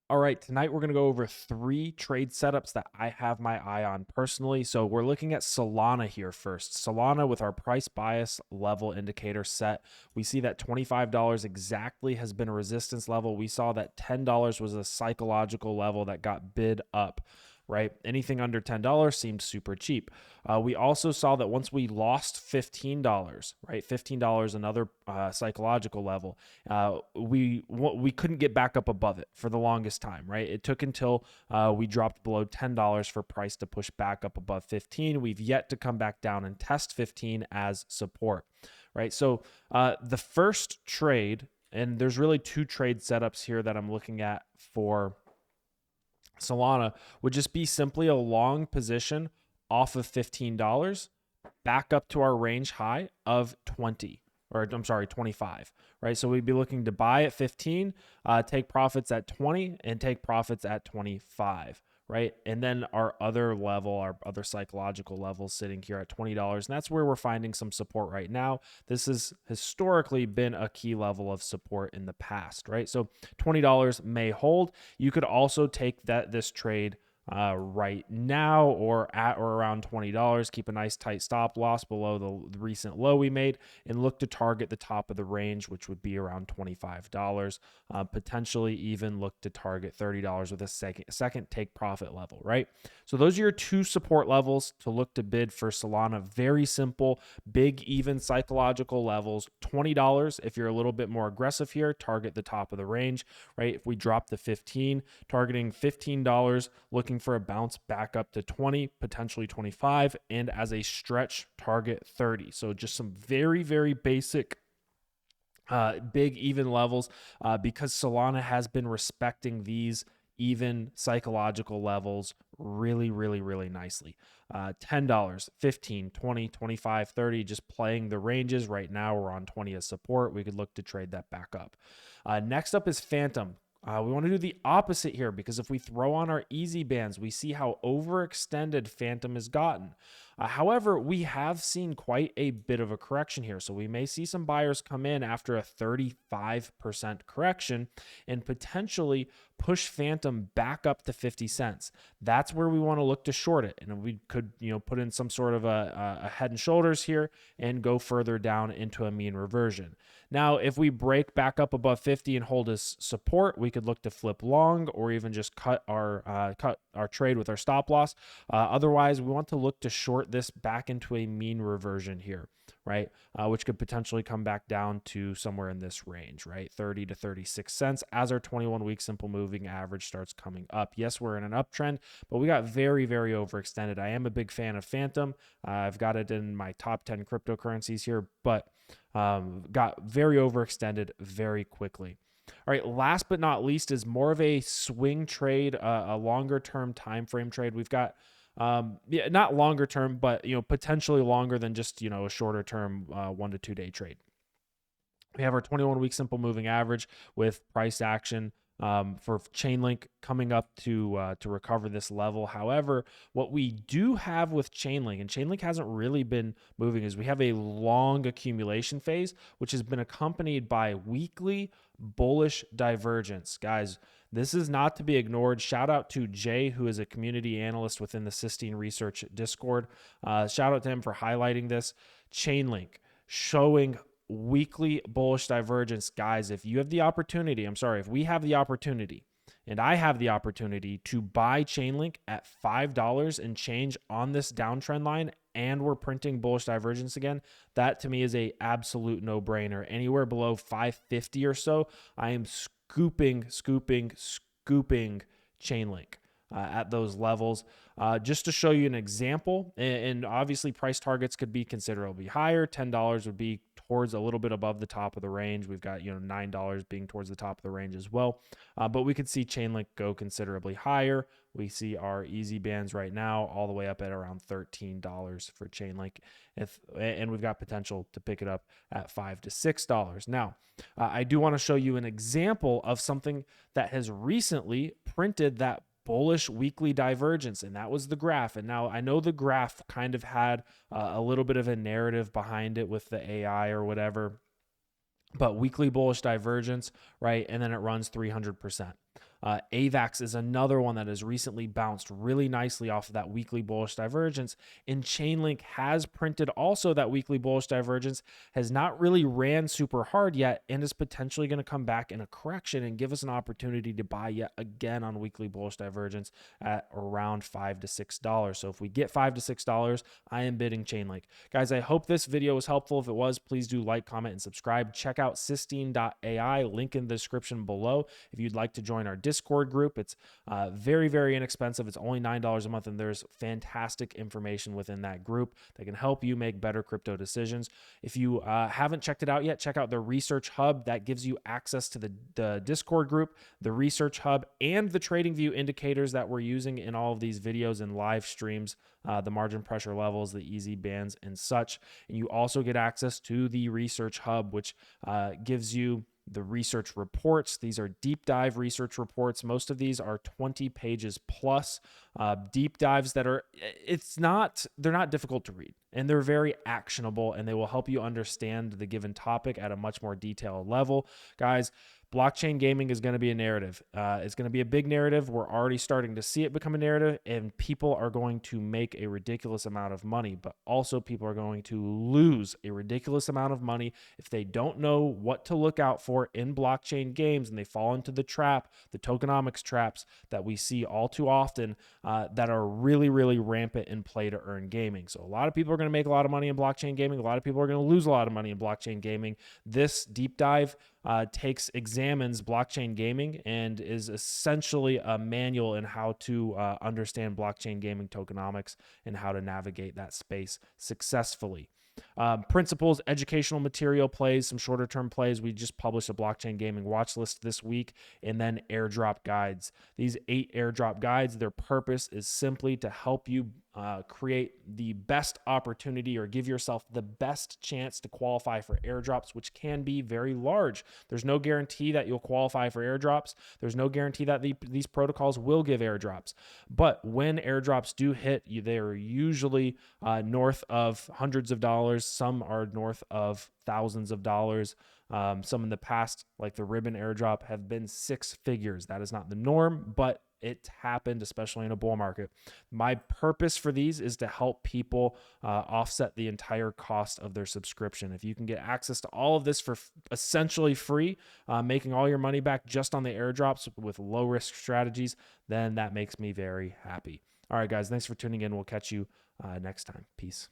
All right, tonight we're going to go over 3 trade setups that I have my eye on personally. So we're looking at Solana here first. Solana with our price bias level indicator set. We see that $25 exactly has been a resistance level. We saw that $10 was a psychological level that got bid up. Right? Anything under $10 seemed super cheap. We also saw that once we lost $15, right? $15, another psychological level. We couldn't get back up above it for the longest time, right? It took until we dropped below $10 for price to push back up above 15. We've yet to come back down and test 15 as support, right? So the first trade, and there's really 2 trade setups here that I'm looking at for Solana, would just be simply a long position off of $15 back up to our range high of 20, or I'm sorry, 25, right? So we'd be looking to buy at 15, take profits at 20, and take profits at 25, right? And then our other level, our other psychological level sitting here at $20. And that's where we're finding some support right now. This has historically been a key level of support in the past, right? So $20 may hold. You could also take this trade right now or at or around $20. Keep a nice tight stop loss below the recent low we made and look to target the top of the range, which would be around $25. Potentially even look to target $30 with a second take profit level, right? So those are your 2 support levels to look to bid for Solana. Very simple, big, even psychological levels. $20 if you're a little bit more aggressive here, target the top of the range, right? If we drop the 15, targeting $15, looking for a bounce back up to 20, potentially 25, and as a stretch target 30. So just some very, very basic big even levels because Solana has been respecting these even psychological levels really, really, really nicely. $10, 15, 20, 25, 30, just playing the ranges. Right now we're on 20 as support. We could look to trade that back up. Next up is Fantom. We want to do the opposite here because if we throw on our easy bands, we see how overextended Fantom has gotten. However, we have seen quite a bit of a correction here. So we may see some buyers come in after a 35% correction and potentially push Fantom back up to 50 cents. That's where we want to look to short it. And we could, put in some sort of a head and shoulders here and go further down into a mean reversion. Now, if we break back up above 50 and hold as support, we could look to flip long or even just cut our trade with our stop loss. Otherwise, we want to look to short this back into a mean reversion here, right? Which could potentially come back down to somewhere in this range, right? 30 to 36 cents as our 21-week simple moving average starts coming up. Yes, we're in an uptrend, but we got very, very overextended. I am a big fan of Fantom. I've got it in my top 10 cryptocurrencies here, but got very overextended very quickly. All right, last but not least is more of a swing trade, a longer term time frame trade. We've got not longer term, but potentially longer than just a shorter term 1 to 2 day trade. We have our 21-week simple moving average with price action for Chainlink coming up to recover this level. However, what we do have with Chainlink, and Chainlink hasn't really been moving, is we have a long accumulation phase, which has been accompanied by weekly bullish divergence. Guys, this is not to be ignored. Shout out to Jay, who is a community analyst within the Sistine Research Discord. Shout out to him for highlighting this. Chainlink showing weekly bullish divergence. Guys, if you have the opportunity, if we have the opportunity, and I have the opportunity to buy Chainlink at $5 and change on this downtrend line, and we're printing bullish divergence again, that to me is a absolute no-brainer. Anywhere below 550 or so, I am scooping Chainlink at those levels. Just to show you an example, and obviously price targets could be considerably higher. $10 would be towards a little bit above the top of the range. We've got $9 being towards the top of the range as well. But we could see Chainlink go considerably higher. We see our easy bands right now all the way up at around $13 for Chainlink, and we've got potential to pick it up at $5 to $6. Now, I do want to show you an example of something that has recently printed that bullish weekly divergence, and that was the graph. And now I know the graph kind of had a little bit of a narrative behind it with the AI or whatever, but weekly bullish divergence, right? And then it runs 300%. AVAX is another one that has recently bounced really nicely off of that weekly bullish divergence. And Chainlink has printed also that weekly bullish divergence, has not really ran super hard yet, and is potentially going to come back in a correction and give us an opportunity to buy yet again on weekly bullish divergence at around $5 to $6. So if we get $5 to $6, I am bidding Chainlink. Guys, I hope this video was helpful. If it was, please do like, comment, and subscribe. Check out Sistine.ai, link in the description below if you'd like to join our Discord group. It's very, very inexpensive. It's only $9 a month, and there's fantastic information within that group that can help you make better crypto decisions. If you haven't checked it out yet, check out the Research Hub. That gives you access to the Discord group, the Research Hub, and the TradingView indicators that we're using in all of these videos and live streams, the margin pressure levels, the easy bands, and such. And you also get access to the Research Hub, which gives you the research reports. These are deep dive research reports. Most of these are 20 pages plus, deep dives that they're not difficult to read, and they're very actionable, and they will help you understand the given topic at a much more detailed level. Guys, blockchain gaming is going to be a narrative. It's going to be a big narrative. We're already starting to see it become a narrative, and people are going to make a ridiculous amount of money, but also people are going to lose a ridiculous amount of money if they don't know what to look out for in blockchain games, and they fall into the tokenomics traps that we see all too often that are really, really rampant in play to earn gaming. So a lot of people are going to make a lot of money in blockchain gaming. A lot of people are going to lose a lot of money in blockchain gaming. This deep dive examines blockchain gaming and is essentially a manual in how to understand blockchain gaming tokenomics and how to navigate that space successfully. Principles, educational material plays, some shorter term plays. We just published a blockchain gaming watch list this week, and then airdrop guides. These 8 airdrop guides, their purpose is simply to help you create the best opportunity or give yourself the best chance to qualify for airdrops, which can be very large. There's no guarantee that you'll qualify for airdrops. There's no guarantee that these protocols will give airdrops. But when airdrops do hit, they're usually north of hundreds of dollars. Some are north of thousands of dollars. Some in the past, like the Ribbon airdrop, have been 6 figures. That is not the norm, but it happened, especially in a bull market. My purpose for these is to help people offset the entire cost of their subscription. If you can get access to all of this for essentially free, making all your money back just on the airdrops with low risk strategies, then that makes me very happy. All right, guys, thanks for tuning in. We'll catch you next time. Peace.